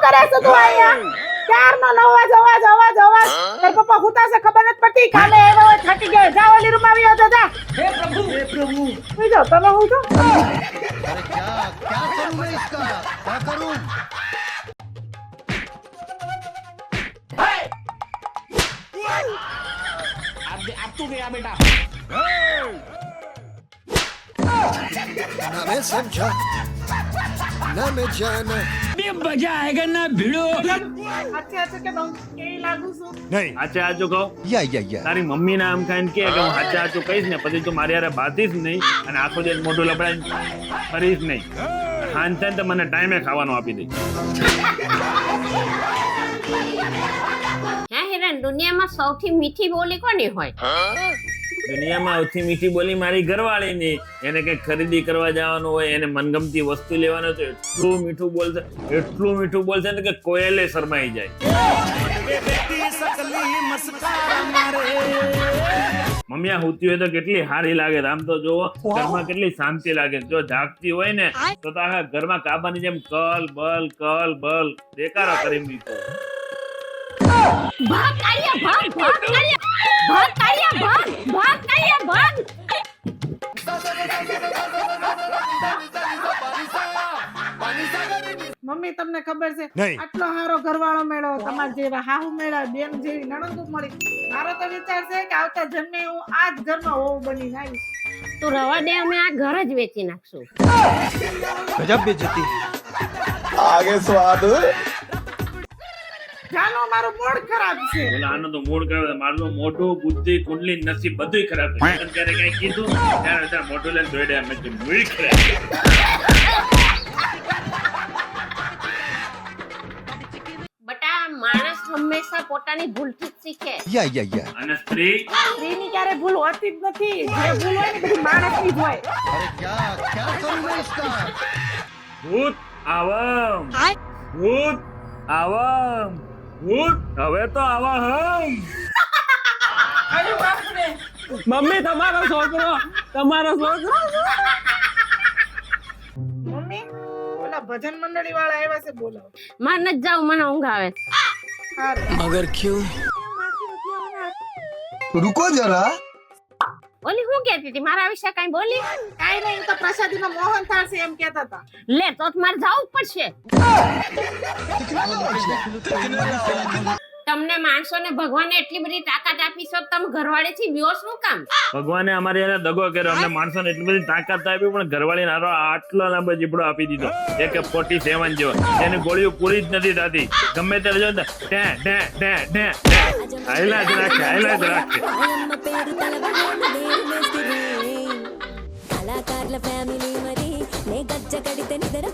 કરે છે તું અહીંયા? ક્યારનો અવાજ અવાજ અવાજ અવાજ. તાર પપ્પા હુતા છે ખબર નથી પડતી. કાલે એવા હોય થાકી ગયા. જા ઓલી રૂમ આવી હતો જા. हे प्रभु સુઈ જાઓ તમે હું છો? अरे क्या क्या करूं मैं इसका क्या करूं अब तू गया बेटा ना मैं समझा ना मैं जाना ये मजा आएगा ना भिड़ो अच्छे अच्छे કે બહુ કેવી લાગુ છું? नहीं હાચે હાચું કહું या તારી મમ્મી ના આમ ખાઈને કે હું હાચે હાચું કહીશ ને પછી તું મારી હારે બાંધીશ નહીં અને આખો દિવસ મોઢું લપડાઈને ફરીશ નહીં. હાન થાય ને તો મને ટાઈમે ખાવાનું આપી દે. હે હિરણ, દુનિયામાં સૌથી મીઠી બોલી કોની હોય? દુનિયામાં સૌથી મીઠી બોલી મારી ઘરવાળીની. એને કઈ ખરીદી કરવા જવાનું હોય, એને મનગમતી વસ્તુ લેવાનું તો એટલું મીઠું બોલશે ને કે કોયલે શરમાઈ જાય. મમ્મી આ હુતી હોય તો કેટલી હારી લાગે. આમ તો જો ઘરમાં કેટલી શાંતિ લાગે. જો જાગતી હોય ને તો આખા ઘરમાં કાબાની જેમ કલ બલ દેકારો કરી દીધો. ભાગ કાઢ્યા, ભાગ કાઢ્યા, ભાગ કાઢ્યા, ભાગ. મમ્મી તમને ખબર છે નહીં. આટલો હારો ઘરવાળો મેળો તમાર જેવા હાહુ મેળા બેન જેવી નણંદો મળી. મારો તો વિચાર છે કે આવતા જન્મે હું આ જ ઘરમાં વહુ બનીને આવીશ. તું રવા દે, અમે આ ઘર જ વેચી નાખશું. गजब बेइज्जती જાનો મારો મૂડ ખરાબ છે. બોલે આનો તો મૂડ ખરાબ. મારું મોઢું, બુદ્ધિ, કુંડલી, નસીબ બધું ખરાબ છે. ત્યારે કઈ કીધું ત્યારે મોઢું લઈને દોડ્યા. મેં કીધું મૂડ ખરાબ. બટા, માણસ હંમેશા પોતાની ભૂલથી જ શીખે. या અને સ્ત્રી સ્ત્રીની ક્યારે ભૂલ હોતી જ નથી. જે ભૂલ હોય ને બધી માણસની જ હોય. अरे क्या क्या करूं मैं इसका ભૂત આવમ, ભૂત આવમ, ભૂત હવે તો આવમ. मम्मी તમારો છોકરો મમ્મી ઓલા ભજન મંડળી વાળા આવ્યા છે, બોલાવો. માર નથી જાવ, મને ઊંઘ આવે. સારું. मगर क्यों रुको जरा ઓલી હું કહેતી હતી મારા વિશે કઈ બોલી? કાઈ નહીં, તો પ્રસાદીમાં મોહન થાળ છે એમ કહેતા હતા. લે તો મારે જવું જ પડશે. તમને માણસોને ભગવાને એટલી બધી તાકાત આપી છે, તમે ઘરવાળેથી વ્યો શું કામ? ભગવાને અમારી એને દગો કર્યો. અમને માણસોને એટલી બધી તાકાત આપી પણ ઘરવાળીને હારો આટલો લાંબો જીબડો આપી દીધો. એક 47 જેવો. એની ગોળીઓ પૂરી જ નથી થતી. ગમે ત્યારે જો હાઈલા જ રાખે. కళాకారుల ఫ్యామిలీ మరి నే గజ్జ కడితే నిద్ర